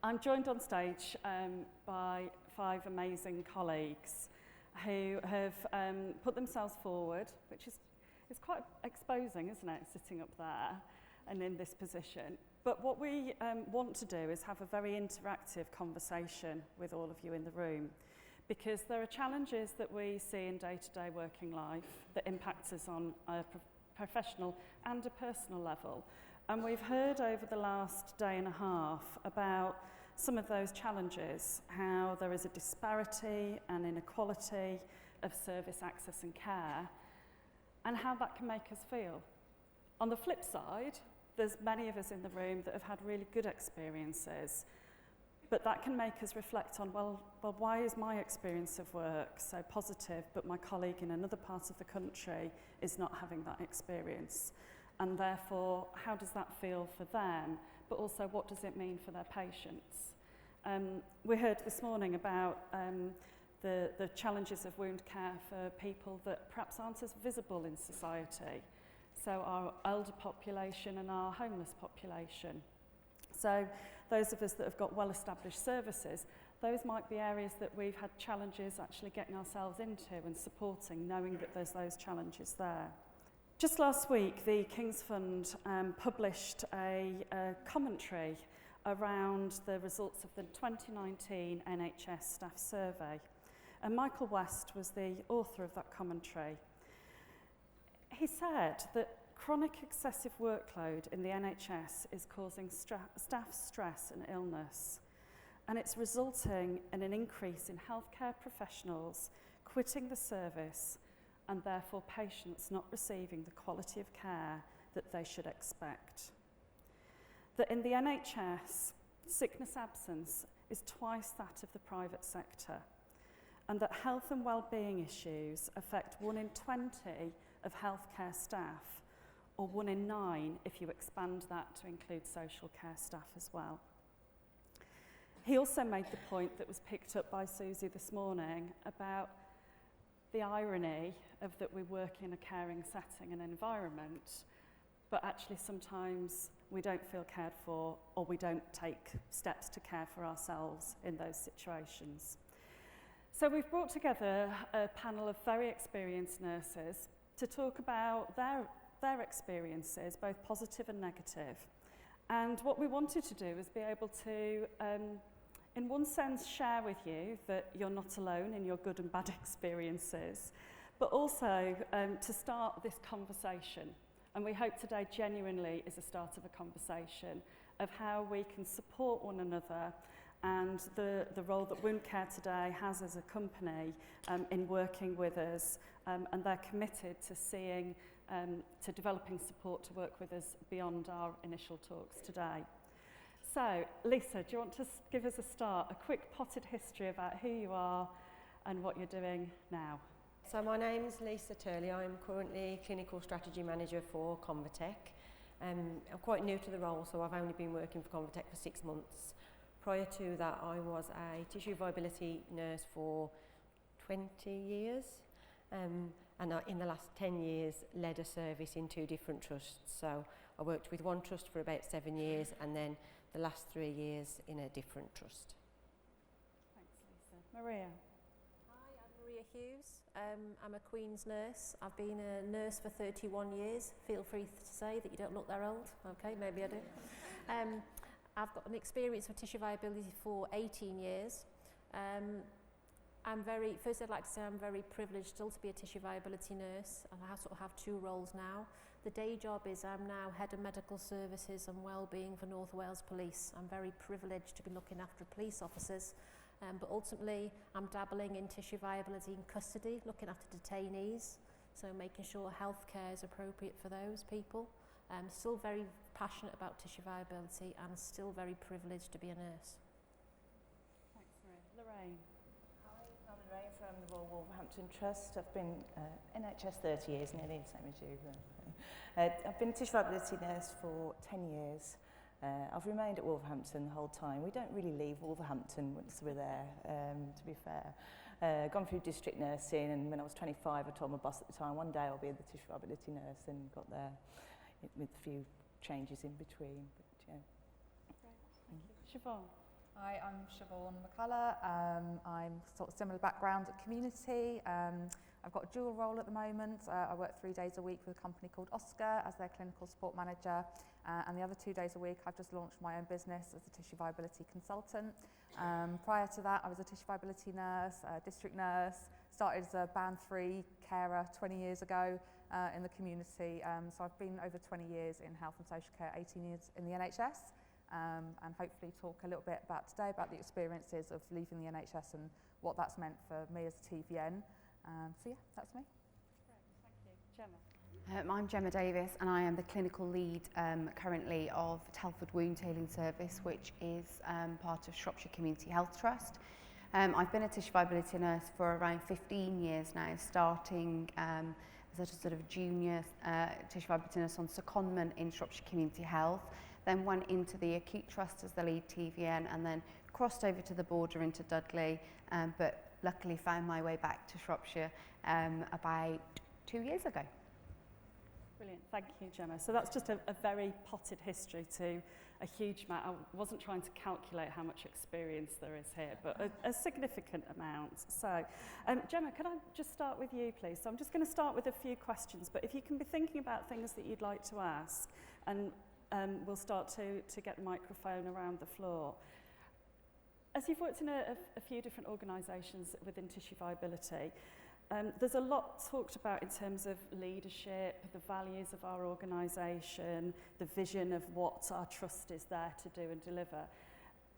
I'm joined on stage by 5 amazing colleagues who have put themselves forward, which is quite exposing, isn't it, sitting up there and in this position. But what we want to do is have a very interactive conversation with all of you in the room, because there are challenges that we see in day-to-day working life that impact us on a professional and a personal level. And we've heard over the last day and a half about some of those challenges, how there is a disparity and inequality of service access and care, and how that can make us feel. On the flip side, there's many of us in the room that have had really good experiences, but that can make us reflect on, well, why is my experience of work so positive, but my colleague in another part of the country is not having that experience? And therefore, how does that feel for them? But also, what does it mean for their patients? We heard this morning about the challenges of wound care for people that perhaps aren't as visible in society. So our elder population and our homeless population. So those of us that have got well-established services, those might be areas that we've had challenges actually getting ourselves into and supporting, knowing that there's those challenges there. Just last week, the King's Fund published a commentary around the results of the 2019 NHS staff survey. And Michael West was the author of that commentary. He said that chronic excessive workload in the NHS is causing staff stress and illness, and it's resulting in an increase in healthcare professionals quitting the service and therefore patients not receiving the quality of care that they should expect. That in the NHS, sickness absence is twice that of the private sector, and that health and well-being issues affect 1 in 20 of healthcare staff, or 1 in 9 if you expand that to include social care staff as well. He also made the point that was picked up by Susie this morning about the irony of that we work in a caring setting and environment, but actually sometimes we don't feel cared for, or we don't take steps to care for ourselves in those situations. So we've brought together a panel of very experienced nurses to talk about their experiences, both positive and negative. And what we wanted to do is be able to, in one sense, share with you that you're not alone in your good and bad experiences, but also to start this conversation. And we hope today genuinely is a start of a conversation of how we can support one another and the role that Wound Care today has as a company in working with us, and they're committed to seeing, to developing support to work with us beyond our initial talks today. So, Lisa, do you want to give us a start, a quick potted history about who you are and what you're doing now? So my name's Lisa Turley. I'm currently Clinical Strategy Manager for Convatec. I'm quite new to the role, so I've only been working for Convatec for 6 months. Prior to that, I was a tissue viability nurse for 20 years, and in the last 10 years led a service in 2 different trusts. So I worked with one trust for about 7 years, and then the last 3 years in a different trust. Thanks, Lisa. Maria. Hi, I'm Maria Hughes. I'm a Queen's nurse. I've been a nurse for 31 years. Feel free to say that you don't look that old. Okay, maybe I do. I've got an experience of tissue viability for 18 years. First I'd like to say I'm very privileged still to be a tissue viability nurse, and I sort of have 2 roles now. The day job is I'm now Head of Medical Services and Wellbeing for North Wales Police. I'm very privileged to be looking after police officers, but ultimately I'm dabbling in tissue viability in custody, looking after detainees, so making sure healthcare is appropriate for those people. I'm still very passionate about tissue viability and still very privileged to be a nurse. Thanks, Maria. Lorraine. Hi, I'm Lorraine from the Royal Wolverhampton Trust. I've been NHS 30 years, nearly the same as you. I've been a tissue viability nurse for 10 years. I've remained at Wolverhampton the whole time. We don't really leave Wolverhampton once we're there, to be fair. Gone through district nursing, and when I was 25, I told my boss at the time, one day I'll be the tissue viability nurse, and got there with a few changes in between. But, yeah. Great, thank you. Siobhan. Hi, I'm Siobhan McCullough. I'm sort of similar background at community. I've got a dual role at the moment. I work 3 days a week with a company called Oscar as their clinical support manager. And the other 2 days a week, I've just launched my own business as a tissue viability consultant. Prior to that, I was a tissue viability nurse, district nurse, started as a band 3 carer 20 years ago in the community. So I've been over 20 years in health and social care, 18 years in the NHS. And hopefully talk a little bit about today about the experiences of leaving the NHS and what that's meant for me as a TVN. So yeah, that's me. Great, thank you. Gemma. I'm Gemma Davies and I am the clinical lead currently of Telford Wound Healing Service, which is part of Shropshire Community Health Trust. I've been a tissue viability nurse for around 15 years now, starting as a sort of junior tissue viability nurse on secondment in Shropshire Community Health. Then went into the acute trust as the lead TVN and then crossed over to the border into Dudley, but luckily found my way back to Shropshire about 2 years ago. Brilliant, thank you, Gemma. So that's just a very potted history to a huge amount. I wasn't trying to calculate how much experience there is here, but a significant amount. So, Gemma, can I just start with you, please? So I'm just going to start with a few questions, but if you can be thinking about things that you'd like to ask, and we'll start to get the microphone around the floor. As you've worked in a few different organisations within tissue viability, there's a lot talked about in terms of leadership, the values of our organisation, the vision of what our trust is there to do and deliver.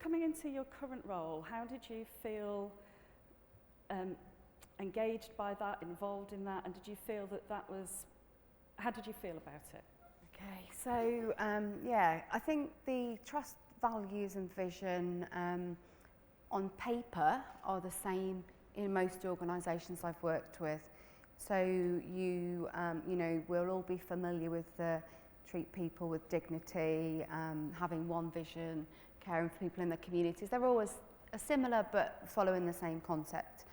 Coming into your current role, how did you feel engaged by that, involved in that, and did you feel how did you feel about it? Okay, so yeah, I think the trust values and vision on paper are the same in most organisations I've worked with. So you know, we'll all be familiar with the treat people with dignity, having one vision, caring for people in the communities. They're always similar but following the same concept.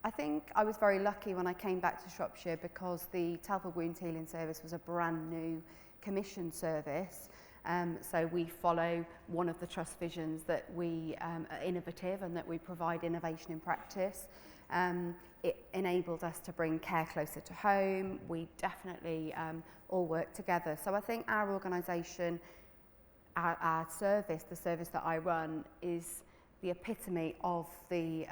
I think I was very lucky when I came back to Shropshire because the Telford Wound Healing Service was a brand new commissioned service. So we follow one of the trust visions that we are innovative and that we provide innovation in practice. It enabled us to bring care closer to home. We definitely all work together. So I think our organisation, our service, the service that I run, is the epitome of the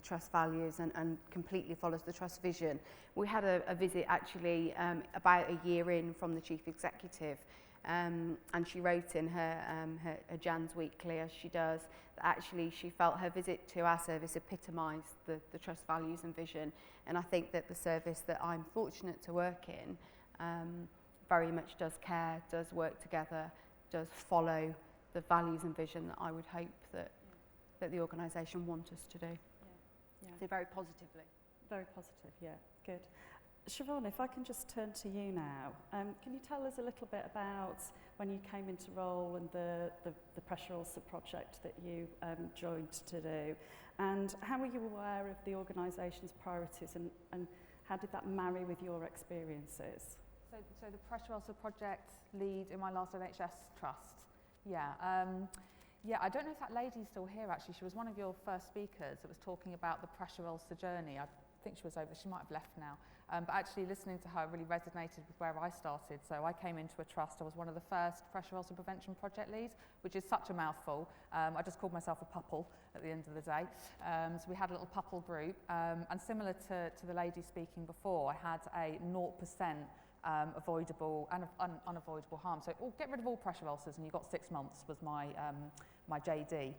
trust values and completely follows the trust vision. We had a visit actually about a year in from the Chief Executive, and she wrote in her Jan's Weekly, as she does, that actually she felt her visit to our service epitomised the trust values and vision. And I think that the service that I'm fortunate to work in very much does care, does work together, does follow the values and vision that I would hope that the organisation want us to do. Yeah. So very positively. Very positive, yeah, good. Siobhan, if I can just turn to you now, can you tell us a little bit about when you came into role and the pressure ulcer project that you joined to do, and how were you aware of the organisation's priorities and how did that marry with your experiences? So the pressure ulcer project lead in my last NHS trust. Yeah. Yeah, I don't know if that lady's still here actually. She was one of your first speakers that was talking about the pressure ulcer journey. I think she was over, she might have left now. But actually listening to her really resonated with where I started. So I came into a trust, I was one of the first pressure ulcer prevention project leads, which is such a mouthful. I just called myself a PUPL at the end of the day. So we had a little PUPL group, and similar to the lady speaking before, I had a 0% avoidable and unavoidable harm. So get rid of all pressure ulcers and you've got 6 months was my my JD.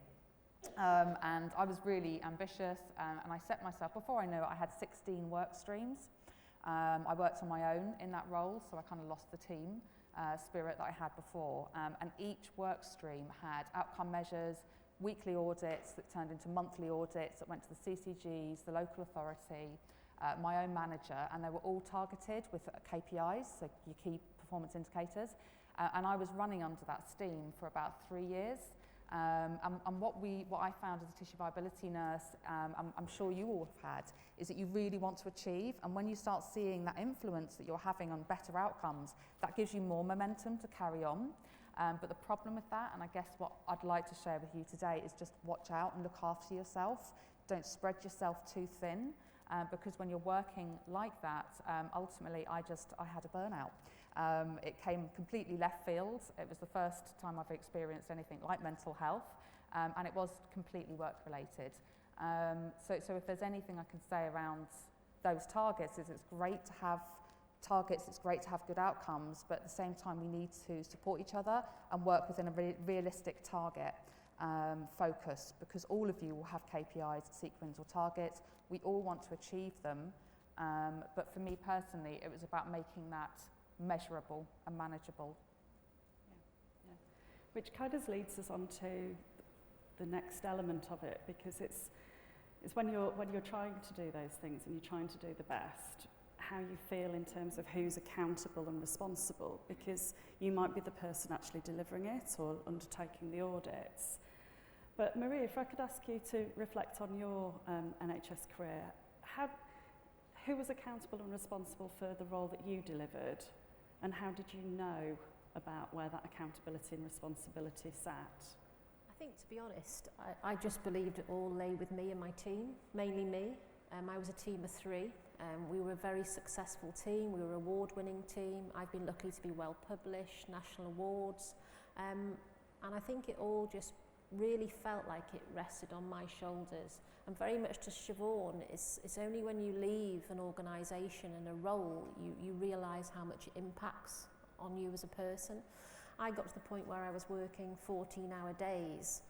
And I was really ambitious and I set myself, before I knew it, I had 16 work streams. I worked on my own in that role, so I kind of lost the team spirit that I had before. And each work stream had outcome measures, weekly audits that turned into monthly audits that went to the CCGs, the local authority, my own manager, and they were all targeted with KPIs, so your key performance indicators. And I was running under that steam for about 3 years. And what I found as a tissue viability nurse, I'm sure you all have had, is that you really want to achieve, and when you start seeing that influence that you're having on better outcomes, that gives you more momentum to carry on. But the problem with that, and I guess what I'd like to share with you today, is just watch out and look after yourself. Don't spread yourself too thin, because when you're working like that, ultimately I had a burnout. It came completely left field. It was the first time I've experienced anything like mental health, and it was completely work related. So if there's anything I can say around those targets, is it's great to have targets, it's great to have good outcomes, but at the same time we need to support each other and work within a realistic target focus, because all of you will have KPIs, sequence or targets. We all want to achieve them, but for me personally it was about making that measurable and manageable. Yeah. Which kind of leads us on to the next element of it, because it's when you're trying to do those things and you're trying to do the best, how you feel in terms of who's accountable and responsible, because you might be the person actually delivering it or undertaking the audits. But Maria, if I could ask you to reflect on your NHS career, who was accountable and responsible for the role that you delivered, and how did you know about where that accountability and responsibility sat? I think, to be honest, I just believed it all lay with me and my team, mainly me. I was a team of 3. We were a very successful team. We were an award-winning team. I've been lucky to be well published, national awards, and I think it all just really felt like it rested on my shoulders. And very much to Siobhan, it's only when you leave an organisation and a role you realise how much it impacts on you as a person. I got to the point where I was working 14-hour days,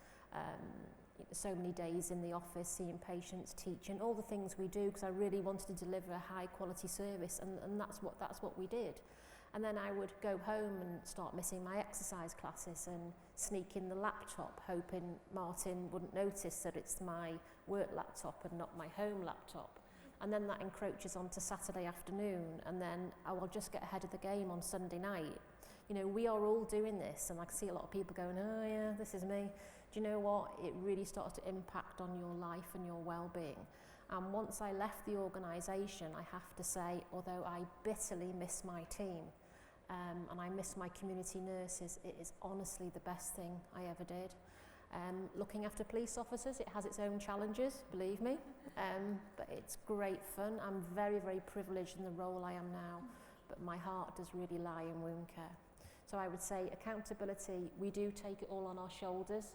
so many days in the office, seeing patients, teaching, all the things we do, because I really wanted to deliver a high quality service, and that's what we did. And then I would go home and start missing my exercise classes and sneak in the laptop, hoping Martin wouldn't notice that it's my work laptop and not my home laptop. And then that encroaches onto Saturday afternoon, and then I'll just get ahead of the game on Sunday night. You know, we are all doing this, and I can see a lot of people going, oh yeah, this is me. Do you know what? It really starts to impact on your life and your well-being. And once I left the organisation, I have to say, although I bitterly miss my team, and I miss my community nurses, it is honestly the best thing I ever did. Looking after police officers, it has its own challenges, believe me, but it's great fun. I'm very, very privileged in the role I am now, but my heart does really lie in wound care. So I would say accountability, we do take it all on our shoulders,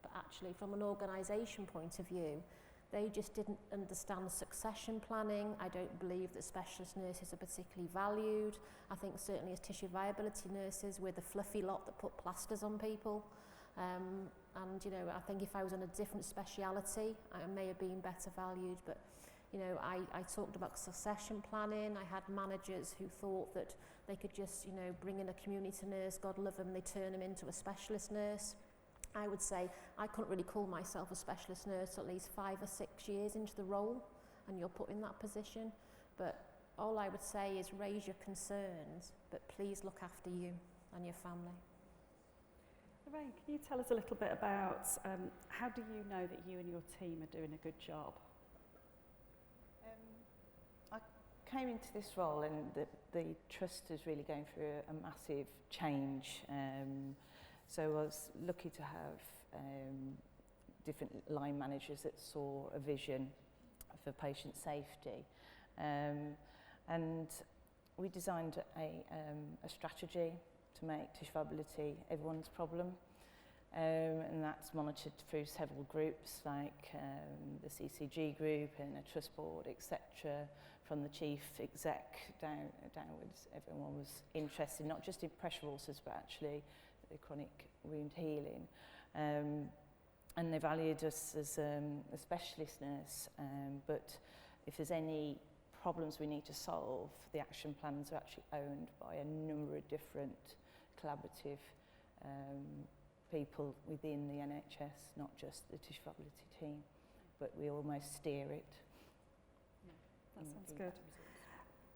but actually from an organisation point of view, they just didn't understand succession planning. I don't believe that specialist nurses are particularly valued. I think certainly as tissue viability nurses, we're the fluffy lot that put plasters on people. And you know, I think if I was in a different speciality, I may have been better valued. But you know, I talked about succession planning. I had managers who thought that they could just, you know, bring in a community nurse, God love them, they turn them into a specialist nurse. I would say I couldn't really call myself a specialist nurse at least 5 or 6 years into the role, and you're put in that position. But all I would say is raise your concerns, but please look after you and your family. Lorraine, can you tell us a little bit about how do you know that you and your team are doing a good job? I came into this role and the trust is really going through a massive change. So I was lucky to have different line managers that saw a vision for patient safety. And we designed a strategy to make tissue viability everyone's problem. And that's monitored through several groups like the CCG group and a trust board, etc. From the chief exec downwards, everyone was interested not just in pressure ulcers but actually the chronic wound healing. And they valued us as a specialist nurse, but if there's any problems we need to solve, the action plans are actually owned by a number of different collaborative people within the NHS, not just the tissue viability team, but we almost steer it. Yeah, that sounds good.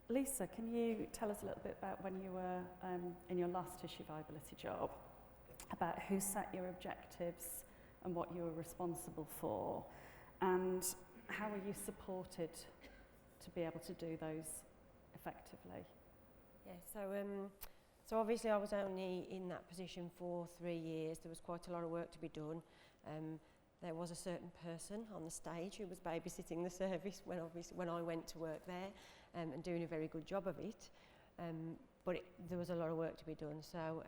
Lisa, can you tell us a little bit about when you were in your last tissue viability job, about who set your objectives and what you were responsible for, and how were you supported to be able to do those effectively? Yeah, so So obviously I was only in that position for 3 years. There was quite a lot of work to be done. There was a certain person on the stage who was babysitting the service when I went to work there, and doing a very good job of it. But there was a lot of work to be done. So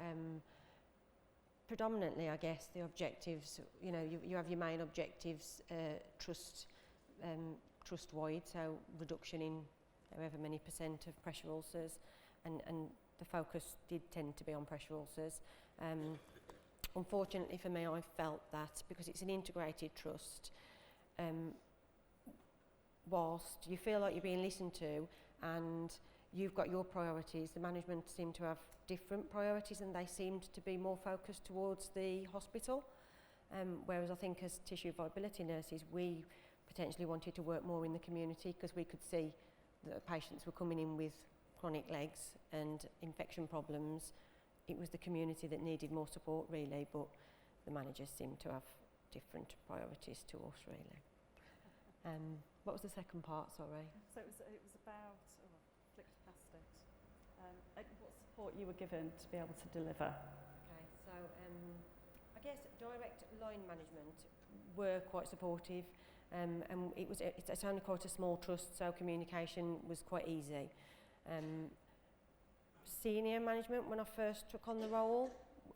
predominantly, I guess, the objectives, you know, you have your main objectives, trust-wide, so reduction in however many % of pressure ulcers, and the focus did tend to be on pressure ulcers. Unfortunately for me, I felt that because it's an integrated trust, whilst you feel like you're being listened to and you've got your priorities, the management seem to have different priorities, and they seemed to be more focused towards the hospital. Whereas I think as tissue viability nurses, we potentially wanted to work more in the community because we could see that patients were coming in with chronic legs and infection problems. It was the community that needed more support, really, but the managers seemed to have different priorities to us, really. What was the second part, sorry? So it was about, flicked past it, what support you were given to be able to deliver. Okay, so I guess direct line management were quite supportive, and it's only quite a small trust, so communication was quite easy. Senior management, when I first took on the role,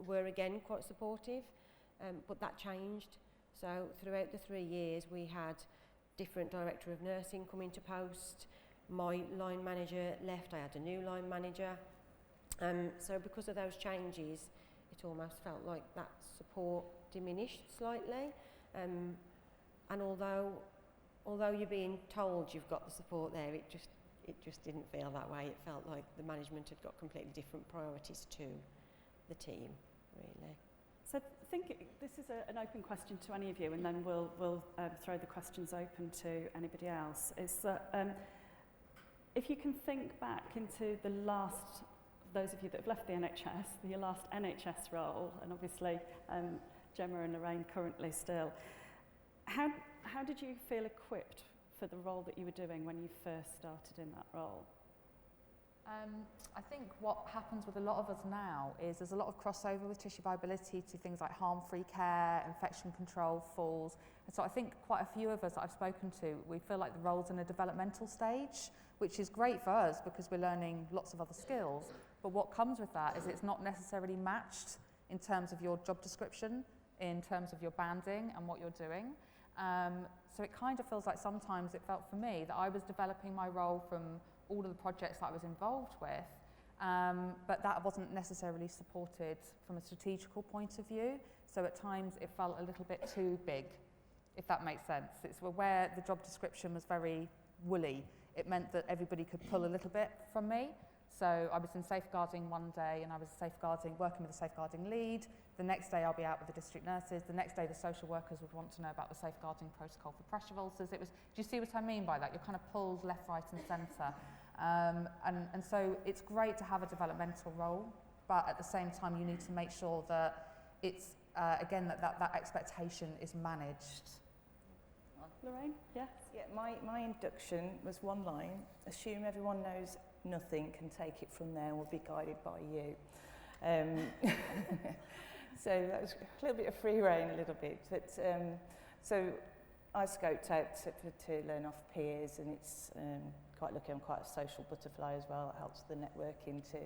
were again quite supportive, but that changed. So throughout the 3 years, we had different director of nursing come into post. My line manager left, I had a new line manager. So because of those changes, it almost felt like that support diminished slightly. And although you're being told you've got the support there, it just didn't feel that way. It felt like the management had got completely different priorities to the team, really. So I think this is an open question to any of you, and then we'll throw the questions open to anybody else. Is that if you can think back into the last, those of you that have left the NHS, your last NHS role, and obviously Gemma and Lorraine currently still, how did you feel equipped for the role that you were doing when you first started in that role? I think what happens with a lot of us now is there's a lot of crossover with tissue viability to things like harm-free care, infection control, falls. And so I think quite a few of us that I've spoken to, we feel like the role's in a developmental stage, which is great for us because we're learning lots of other skills. But what comes with that is it's not necessarily matched in terms of your job description, in terms of your banding and what you're doing. So it kind of feels like sometimes it felt for me that I was developing my role from all of the projects that I was involved with, but that wasn't necessarily supported from a strategical point of view. So at times it felt a little bit too big, if that makes sense. It's where the job description was very woolly. It meant that everybody could pull a little bit from me. So I was in safeguarding one day and I was working with a safeguarding lead. The next day I'll be out with the district nurses. The next day the social workers would want to know about the safeguarding protocol for pressure ulcers. Do you see what I mean by that? You're kind of pulled left, right and centre. And so it's great to have a developmental role, but at the same time you need to make sure that it's, again, that expectation is managed. Lorraine, yes? Yeah, my induction was one line: assume everyone knows nothing, can take it from there, and will be guided by you. So that was a little bit of free rein, a little bit. But so I scoped out to learn off peers, and it's quite lucky I'm quite a social butterfly as well. It helps the networking to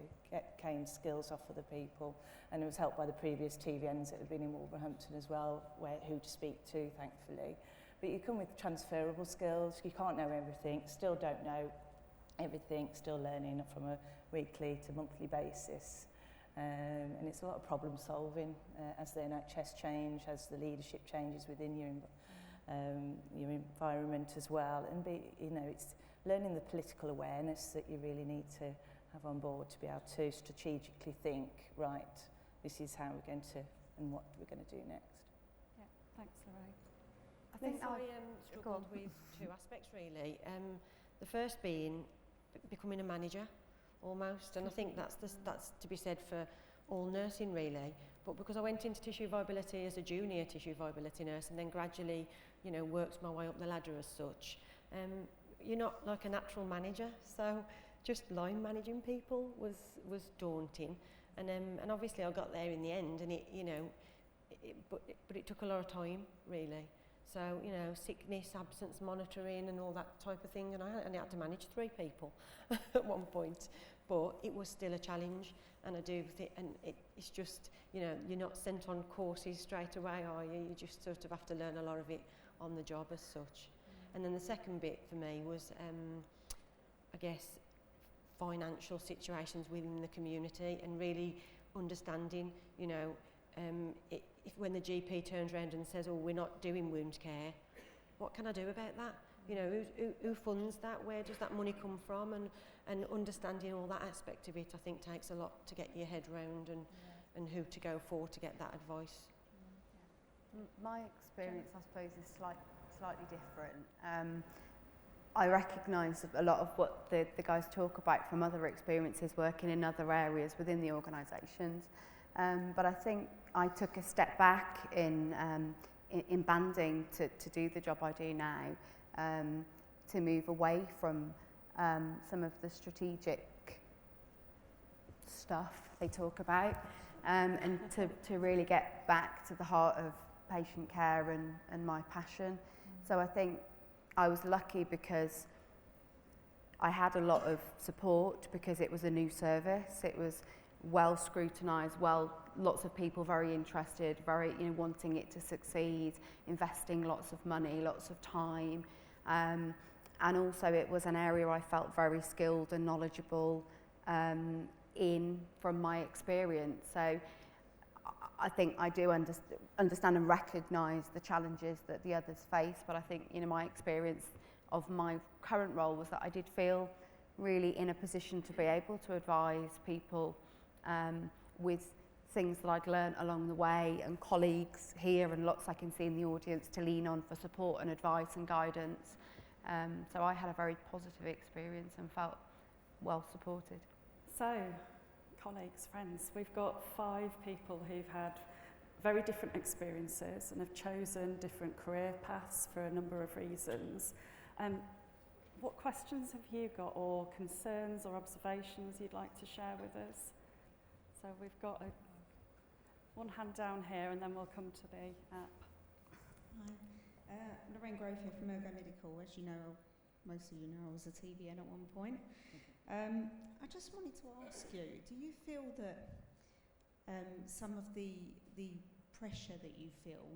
gain skills off other people, and it was helped by the previous TVNs that had been in Wolverhampton as well, who to speak to, thankfully. But you come with transferable skills. You can't know everything, still don't know everything, still learning from a weekly to monthly basis. And it's a lot of problem solving as the NHS change, as the leadership changes within your environment as well. And it's learning the political awareness that you really need to have on board to be able to strategically think, right, this is how we're going to, and what we're going to do next. Yeah, thanks, Lorraine. I think I struggled with two aspects, really. The first being becoming a manager, almost, and I think that's to be said for all nursing, really. But because I went into tissue viability as a junior tissue viability nurse, and then gradually, worked my way up the ladder as such, you're not like a natural manager. So just line managing people was daunting. And obviously I got there in the end, and but it took a lot of time, really. So, sickness, absence monitoring and all that type of thing, and I had to manage 3 people at one point, but it was still a challenge, and I do think, and it's just, you're not sent on courses straight away, are you? You just sort of have to learn a lot of it on the job as such. And then the second bit for me was, I guess, financial situations within the community, and really understanding, if when the GP turns around and says, oh, we're not doing wound care, what can I do about that? Who funds that? Where does that money come from? And understanding all that aspect of it, I think, takes a lot to get your head round, and who to go for to get that advice. My experience, I suppose, is slightly different. I recognise a lot of what the guys talk about from other experiences working in other areas within the organisations, but I think I took a step back in banding to do the job I do now, to move away from some of the strategic stuff they talk about, and to really get back to the heart of patient care and my passion. So I think I was lucky because I had a lot of support, because it was a new service. It was well scrutinised, lots of people very interested, very wanting it to succeed, investing lots of money, lots of time, and also it was an area I felt very skilled and knowledgeable in from my experience. So I think I do understand and recognise the challenges that the others face, but I think my experience of my current role was that I did feel really in a position to be able to advise people with things that I'd learnt along the way, and colleagues here and lots I can see in the audience to lean on for support and advice and guidance. So I had a very positive experience and felt well supported. So, colleagues, friends, we've got 5 people who've had very different experiences and have chosen different career paths for a number of reasons. What questions have you got, or concerns or observations you'd like to share with us? So we've got one hand down here, and then we'll come to the app. Hi, Lorraine Jones here from Ergo Medical. As you know, most of you know, I was a TVN at one point. I just wanted to ask you, do you feel that some of the pressure that you feel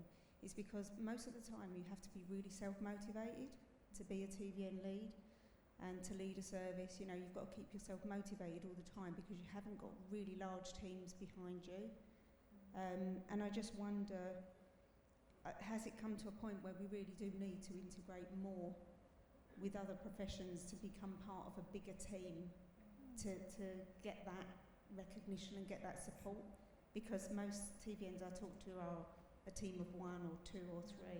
is because most of the time you have to be really self-motivated to be a TVN lead and to lead a service? You've got to keep yourself motivated all the time because you haven't got really large teams behind you. And I just wonder, has it come to a point where we really do need to integrate more with other professions to become part of a bigger team to get that recognition and get that support? Because most TVNs I talk to are a team of 1 or 2 or 3.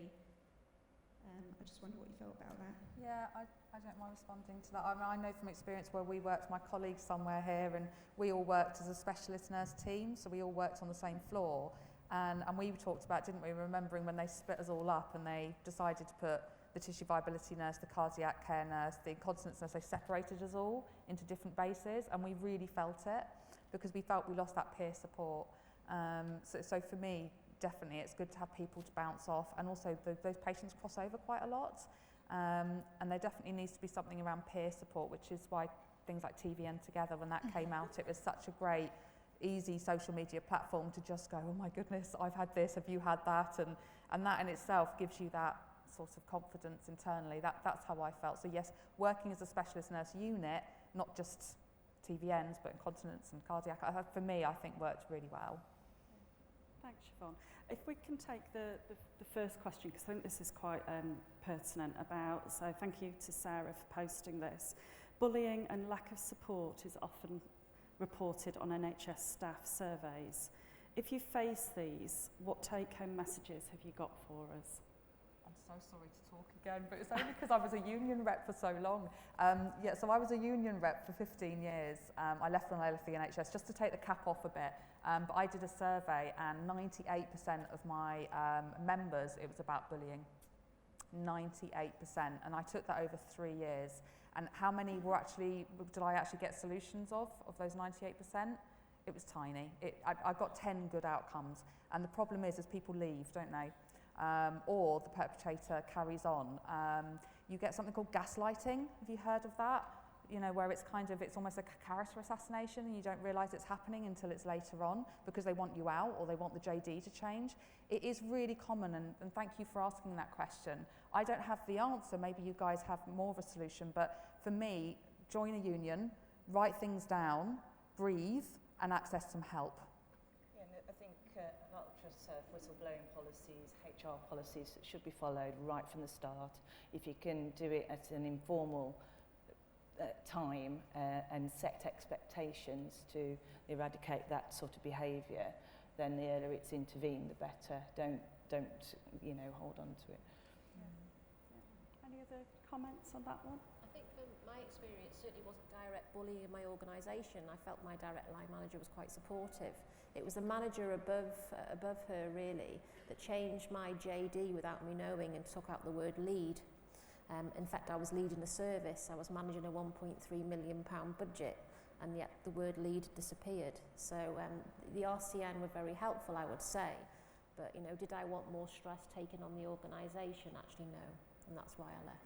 I just wonder what you felt about that. Yeah, I don't mind responding to that. I know from experience where we worked, my colleagues somewhere here, and we all worked as a specialist nurse team, so we all worked on the same floor. And we talked about, didn't we, remembering when they split us all up and they decided to put the tissue viability nurse, the cardiac care nurse, the incontinence nurse, they separated us all into different bases, and we really felt it because we felt we lost that peer support. So for me, definitely it's good to have people to bounce off, and also those patients cross over quite a lot, and there definitely needs to be something around peer support, which is why things like TVN Together, when that came out, it was such a great easy social media platform to just go, oh my goodness, I've had this, have you had that? And that in itself gives you that sort of confidence internally. That's how I felt. So yes, working as a specialist nurse unit, not just TVNs, but incontinence and cardiac, for me, I think worked really well. Thanks, Siobhan. If we can take the first question, because I think this is quite pertinent about, so thank you to Sarah for posting this. Bullying and lack of support is often reported on NHS staff surveys. If you face these, what take-home messages have you got for us? I'm so sorry to talk again, but it's only because I was a union rep for so long. So I was a union rep for 15 years. I left when I left the NHS, just to take the cap off a bit. But I did a survey, and 98% of my members, it was about bullying. 98%, and I took that over 3 years. And how many did I actually get solutions of those 98%? It was tiny. I got 10 good outcomes. And the problem is people leave, don't they? Or the perpetrator carries on. You get something called gaslighting. Have you heard of that? You know, where it's almost like a character assassination and you don't realise it's happening until it's later on because they want you out or they want the JD to change. It is really common, and thank you for asking that question. I don't have the answer, maybe you guys have more of a solution, but for me, join a union, write things down, breathe, and access some help. Yeah, and I think not just whistleblowing policies, HR policies should be followed right from the start. If you can do it at an informal time and set expectations to eradicate that sort of behaviour, then the earlier it's intervened, the better. Don't hold on to it. Yeah. Yeah. Any other comments on that one? I think from my experience, certainly wasn't direct bullying in my organisation. I felt my direct line manager was quite supportive. It was the manager above her really that changed my JD without me knowing and took out the word lead. In fact, I was leading a service. I was managing a £1.3 million budget, and yet the word lead disappeared. So the RCN were very helpful, I would say. But, did I want more stress taken on the organisation? Actually, no. And that's why I left.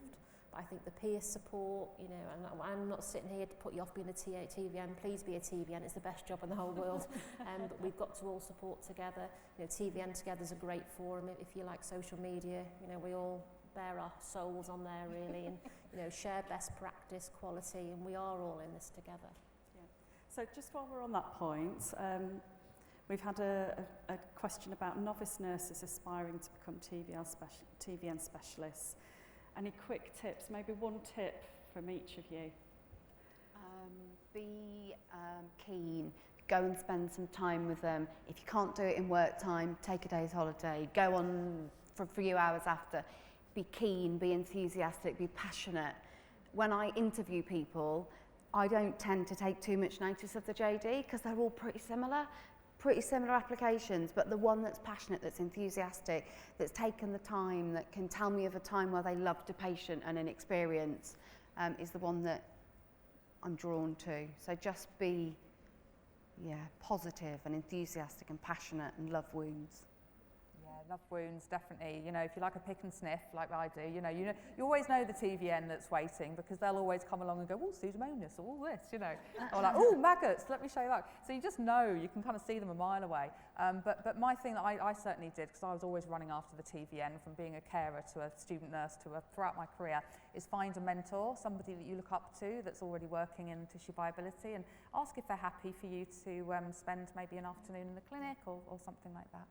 But I think the peer support, and I'm not sitting here to put you off being a TVN. Please be a TVN. It's the best job in the whole world. But we've got to all support together. TVN Together is a great forum. If you like social media, we all bare our souls on there really, and share best practice, quality, and we are all in this together. Yeah. So just while we're on that point, we've had a question about novice nurses aspiring to become TVN specialists. Any quick tips? Maybe one tip from each of you. Be keen. Go and spend some time with them. If you can't do it in work time, take a day's holiday. Go on for a few hours after. Be keen, be enthusiastic, be passionate. When I interview people, I don't tend to take too much notice of the JD because they're all pretty similar applications, but the one that's passionate, that's enthusiastic, that's taken the time, that can tell me of a time where they loved a patient and an experience is the one that I'm drawn to. So just be positive and enthusiastic and passionate and love wounds. Love wounds, definitely. If you like a pick and sniff, like I do, you always know the TVN that's waiting because they'll always come along and go, oh, Pseudomonas, or all this, or like, oh, maggots, let me show you that. So you just know, you can kind of see them a mile away. But my thing that I certainly did, because I was always running after the TVN, from being a carer to a student nurse throughout my career, is find a mentor, somebody that you look up to that's already working in tissue viability, and ask if they're happy for you to spend maybe an afternoon in the clinic or something like that.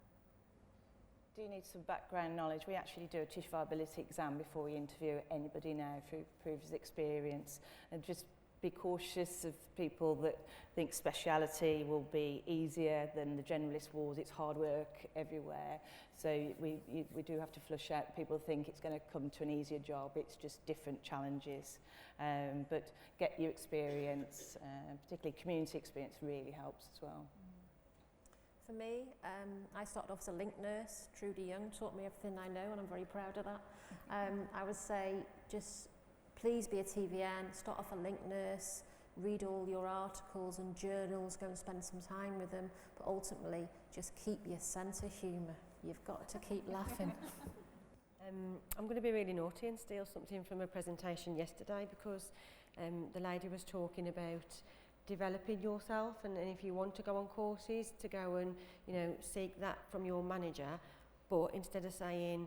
Do you need some background knowledge? We actually do a tissue viability exam before we interview anybody now through previous experience, and just be cautious of people that think speciality will be easier than the generalist wards. It's hard work everywhere, so we do have to flush out people think it's going to come to an easier job. It's just different challenges, but get your experience, particularly community experience really helps as well. For me, I started off as a link nurse. Trudy Young taught me everything I know, and I'm very proud of that. I would say just please be a TVN, start off a link nurse, read all your articles and journals, go and spend some time with them, but ultimately just keep your sense of humour. You've got to keep laughing. I'm going to be really naughty and steal something from a presentation yesterday because the lady was talking about developing yourself, and if you want to go on courses, to go and seek that from your manager, but instead of saying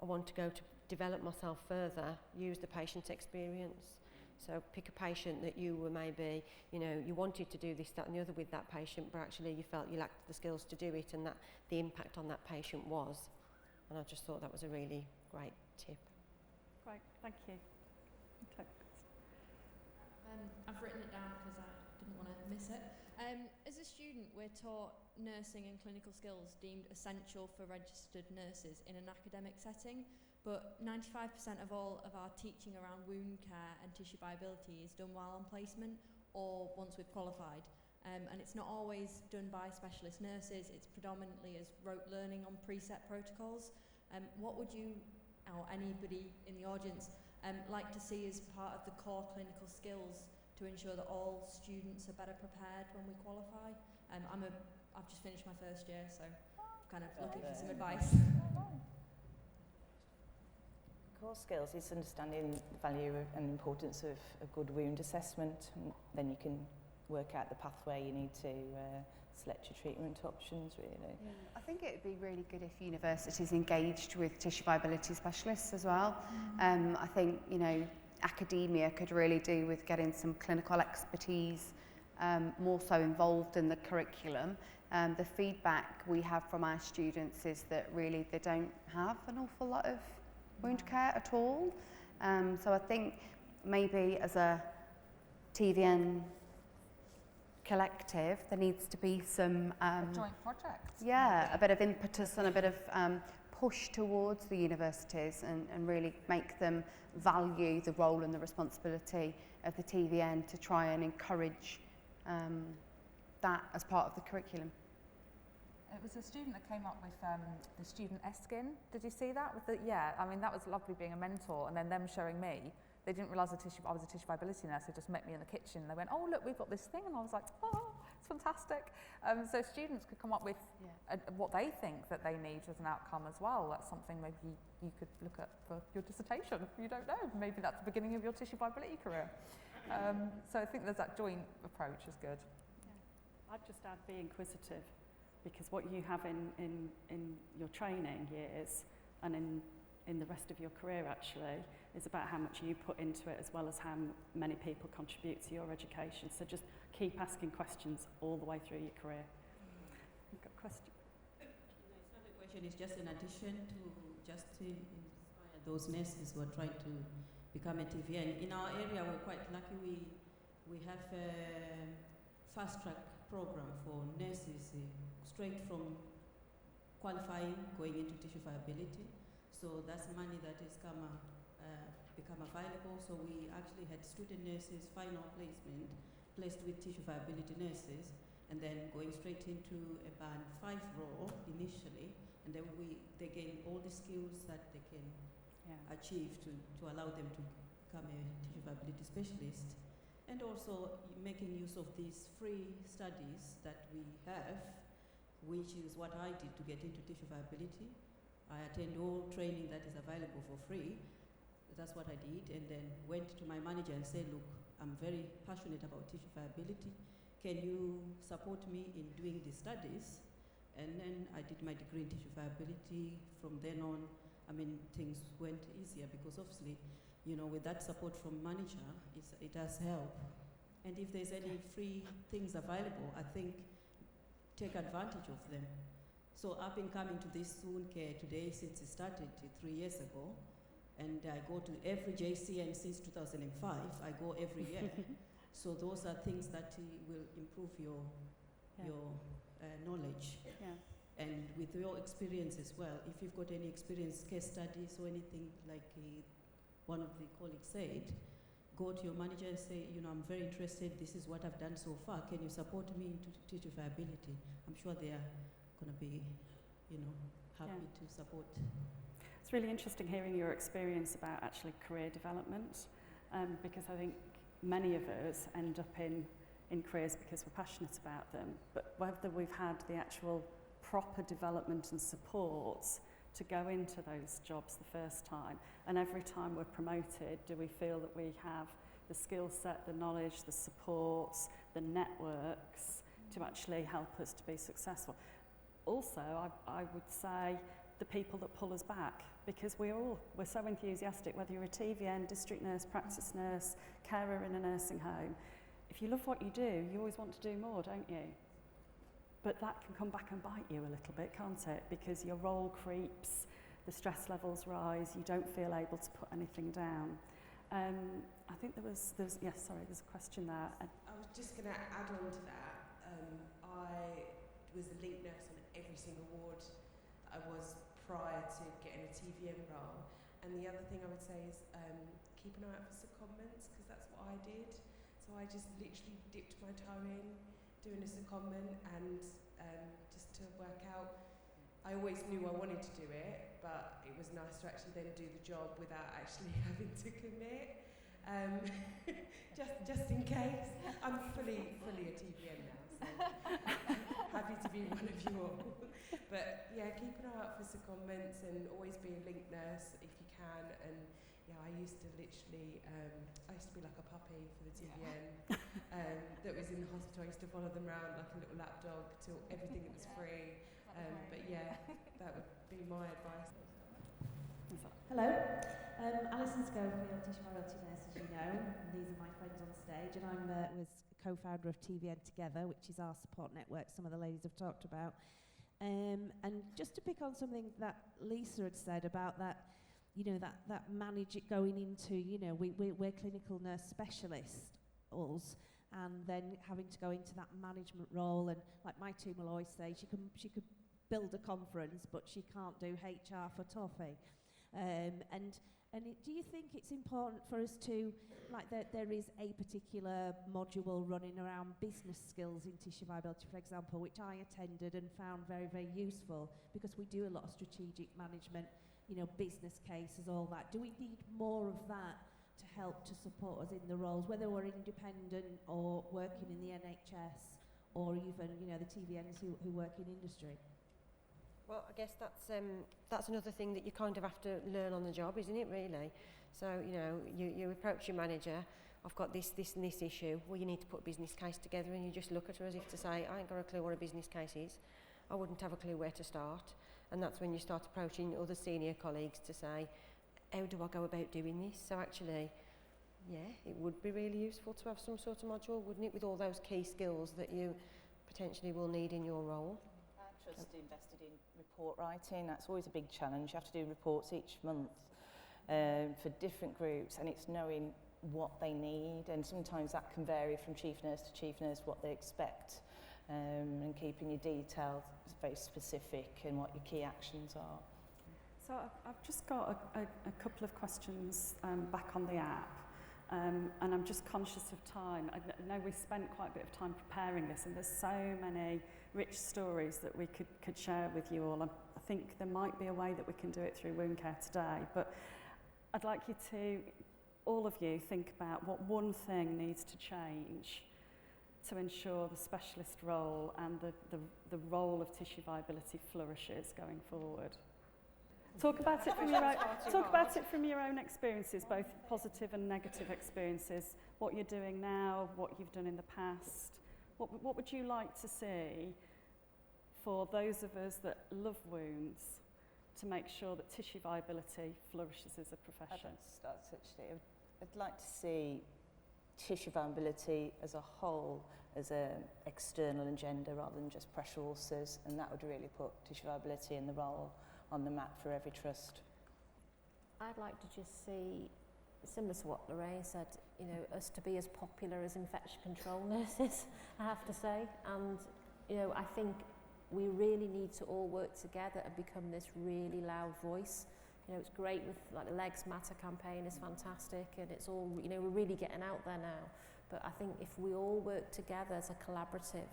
I want to go to develop myself further, use the patient's experience. So pick a patient that you were maybe you wanted to do this, that and the other with that patient, but actually you felt you lacked the skills to do it, and that the impact on that patient was. And I just thought that was a really great tip. Great, thank you. Okay. I've written it down because I didn't want to miss it. As a student, we're taught nursing and clinical skills deemed essential for registered nurses in an academic setting, but 95% of all of our teaching around wound care and tissue viability is done while on placement or once we've qualified. And it's not always done by specialist nurses, it's predominantly as rote learning on preset protocols. What would you, or anybody in the audience, like to see as part of the core clinical skills to ensure that all students are better prepared when we qualify? I've just finished my first year, so kind of looking for some advice. Core skills is understanding the value and importance of a good wound assessment, and then you can work out the pathway you need to select your treatment options, really. Yeah. I think it would be really good if universities engaged with tissue viability specialists as well. I think, you know, academia could really do with getting some clinical expertise more so involved in the curriculum. The feedback we have from our students is that really they don't have an awful lot of wound care at all. So I think maybe as a TVN collective, there needs to be some a joint project. Yeah, a bit of impetus and a bit of push towards the universities and really make them value the role and the responsibility of the TVN to try and encourage that as part of the curriculum. It was a student that came up with the student S-skin. Did you see that? Yeah, I mean, that was lovely being a mentor, and then them showing me. They didn't realise I was a tissue viability nurse. They just met me in the kitchen. They went, oh, look, we've got this thing. And I was like, oh, it's fantastic. So students could come up with what they think that they need as an outcome as well. That's something maybe you could look at for your dissertation. You don't know. Maybe that's the beginning of your tissue viability career. So I think there's that joint approach is good. Yeah. I'd just add be inquisitive, because what you have in your training years and in the rest of your career actually is about how much you put into it, as well as how many people contribute to your education. So just keep asking questions all the way through your career. You've got a question? It's not a question, it's just an addition to just to inspire those nurses who are trying to become a TVN. In our area, we're quite lucky. We have a fast-track program for nurses straight from qualifying, going into tissue viability. So that's money that has become available. So we actually had student nurses, final placement, placed with tissue viability nurses, and then going straight into a band 5 role initially, and then they gain all the skills that they can achieve to allow them to become a tissue viability specialist. And also making use of these free studies that we have, which is what I did to get into tissue viability. I attend all training that is available for free. That's what I did, and then went to my manager and said, look, I'm very passionate about tissue viability. Can you support me in doing these studies? And then I did my degree in tissue viability. From then on, I mean, things went easier because obviously, you know, with that support from manager, it does help. And if there's any free things available, I think take advantage of them. So I've been coming to this wound care today since it started 3 years ago, and I go to every JCN since 2005. I go every year. So those are things that will improve your knowledge. Yeah. And with your experience as well, if you've got any experience, case studies or anything like one of the colleagues said, go to your manager and say, you know, I'm very interested, this is what I've done so far, can you support me into tissue viability? I'm sure they are going to be, you know, happy to support. It's really interesting hearing your experience about actually career development, because I think many of us end up in careers because we're passionate about them, but whether we've had the actual proper development and support to go into those jobs the first time, and every time we're promoted, do we feel that we have the skill set, the knowledge, the supports, the networks to actually help us to be successful? Also, I would say the people that pull us back, because we're so enthusiastic, whether you're a TVN, district nurse, practice nurse, carer in a nursing home. If you love what you do, you always want to do more, don't you? But that can come back and bite you a little bit, can't it? Because your role creeps, the stress levels rise, you don't feel able to put anything down. I think there's a question there. I was just going to add on to that. I was a link nurse on every single ward I was prior to getting a TVN role. And the other thing I would say is keep an eye out for secondments, because that's what I did. So I just literally dipped my toe in, doing a secondment, and just to work out, I always knew I wanted to do it, but it was nice to actually then do the job without actually having to commit. Just in case. I'm fully a TVN now. So. happy to be one of you all. But yeah, keep an eye out for secondments and always be a link nurse if you can. And yeah, I used to be like a puppy for the TVN that was in the hospital. I used to follow them around like a little lapdog till everything that was free. But yeah, that would be my advice. Hello, Alison Schofield, tissue viability nurse, as you know. These are my friends on stage, and I was co-founder of TVN Together, which is our support network some of the ladies have talked about. And just to pick on something that Lisa had said about that, you know, that manage it going into, you know, we're clinical nurse specialists, and then having to go into that management role. And like my team will always say, she could build a conference, but she can't do HR for toffee. Do you think it's important for us to, like, there is a particular module running around business skills in tissue viability, for example, which I attended and found very, very useful, because we do a lot of strategic management, you know, business cases, all that. Do we need more of that to help to support us in the roles, whether we're independent or working in the NHS, or even, you know, the TVNs who work in industry? Well, I guess that's another thing that you kind of have to learn on the job, isn't it, really? So, you know, you approach your manager, I've got this and this issue. Well, you need to put a business case together, and you just look at her as if to say, I ain't got a clue what a business case is. I wouldn't have a clue where to start. And that's when you start approaching other senior colleagues to say, how do I go about doing this? So actually, yeah, it would be really useful to have some sort of module, wouldn't it, with all those key skills that you potentially will need in your role. Our trust invested in report writing. That's always a big challenge. You have to do reports each month for different groups, and it's knowing what they need, and sometimes that can vary from chief nurse to chief nurse, what they expect, and keeping your details very specific and what your key actions are. So I've just got a couple of questions back on the app, and I'm just conscious of time. I know we spent quite a bit of time preparing this, and there's so many rich stories that we could share with you all. I think there might be a way that we can do it through wound care today, but I'd like you to, all of you, think about what one thing needs to change to ensure the specialist role and the role of tissue viability flourishes going forward. Talk about it from your own experiences, both positive and negative experiences, what you're doing now, what you've done in the past. What would you like to see for those of us that love wounds to make sure that tissue viability flourishes as a profession? I'd like to see tissue viability as a whole as an external agenda rather than just pressure ulcers, and that would really put tissue viability and the role on the map for every trust. I'd like to just see, similar to what Lorraine said, you know, us to be as popular as infection control nurses, I have to say. And, you know, I think we really need to all work together and become this really loud voice. You know, it's great with, like, the Legs Matter campaign is fantastic, and it's all, you know, we're really getting out there now. But I think if we all work together as a collaborative,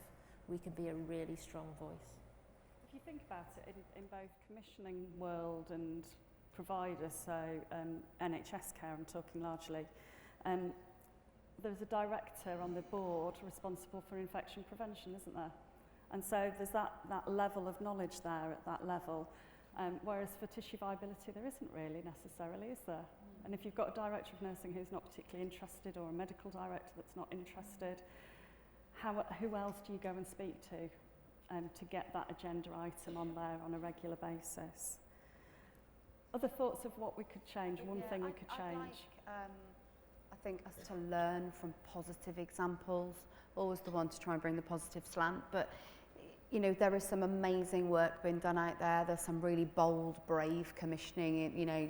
we can be a really strong voice. If you think about it, in both commissioning world and providers, so NHS care, I'm talking largely, there's a director on the board responsible for infection prevention, isn't there? And so there's that level of knowledge there at that level, whereas for tissue viability there isn't really necessarily, is there? And if you've got a director of nursing who's not particularly interested, or a medical director that's not interested, who else do you go and speak to get that agenda item on there on a regular basis? Other thoughts of what we could change, one thing we could change? I think us to learn from positive examples, always the one to try and bring the positive slant, but you know, there is some amazing work being done out there. There's some really bold, brave commissioning, you know,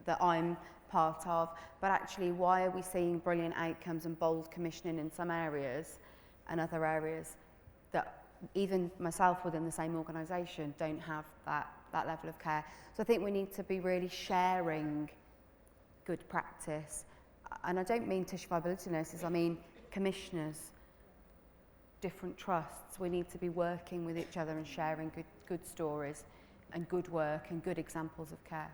that I'm part of, but actually why are we seeing brilliant outcomes and bold commissioning in some areas and other areas that even myself within the same organisation don't have that level of care? So I think we need to be really sharing good practice, and I don't mean tissue viability nurses, I mean commissioners, different trusts. We need to be working with each other and sharing good stories and good work and good examples of care.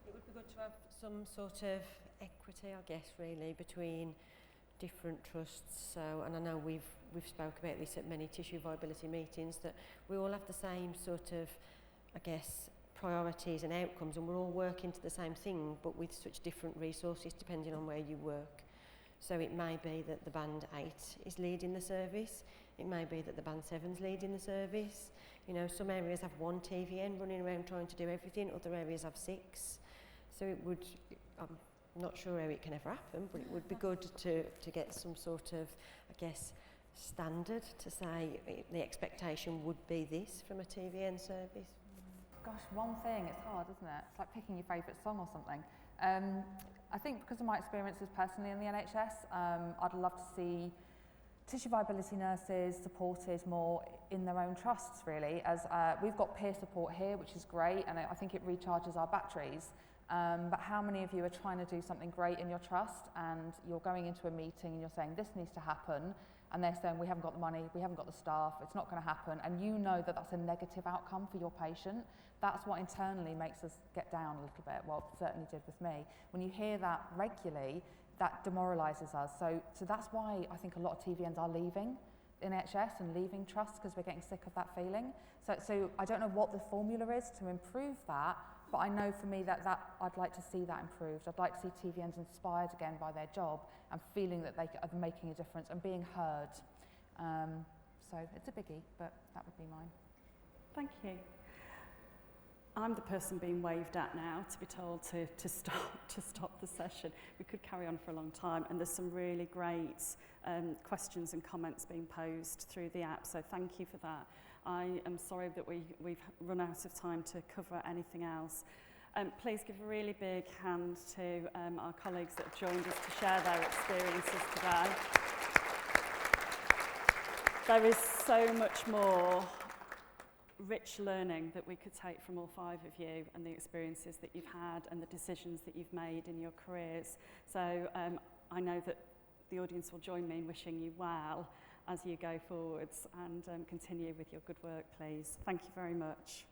It would be good to have some sort of equity, I guess, really, between different trusts. So, and I know we've spoke about this at many tissue viability meetings, that we all have the same sort of, I guess, priorities and outcomes, and we're all working to the same thing, but with such different resources depending on where you work. So it may be that the Band 8 is leading the service, it may be that the Band 7's leading the service. You know, some areas have one TVN running around trying to do everything, other areas have 6. So it would, I'm not sure how it can ever happen, but it would be good to get some sort of, I guess, standard to say the expectation would be this from a TVN service. Gosh, one thing, it's hard, isn't it? It's like picking your favourite song or something. I think because of my experiences personally in the NHS, I'd love to see tissue viability nurses supported more in their own trusts, really, as we've got peer support here, which is great, and I think it recharges our batteries. But how many of you are trying to do something great in your trust, and you're going into a meeting and you're saying this needs to happen, and they're saying we haven't got the money, we haven't got the staff, it's not going to happen, and you know that that's a negative outcome for your patient. That's what internally makes us get down a little bit. Well, it certainly did with me. When you hear that regularly, that demoralises us. So that's why I think a lot of TVNs are leaving NHS and leaving trusts, because we're getting sick of that feeling. So I don't know what the formula is to improve that, but I know for me that I'd like to see that improved. I'd like to see TVNs inspired again by their job and feeling that they are making a difference and being heard. So it's a biggie, but that would be mine. Thank you. I'm the person being waved at now to be told to stop the session. We could carry on for a long time, and there's some really great questions and comments being posed through the app, so thank you for that. I am sorry that we've run out of time to cover anything else. Please give a really big hand to our colleagues that have joined us to share their experiences today. There is so much more rich learning that we could take from all 5 of you, and the experiences that you've had and the decisions that you've made in your careers. So I know that the audience will join me in wishing you well as you go forwards, and continue with your good work, please. Thank you very much.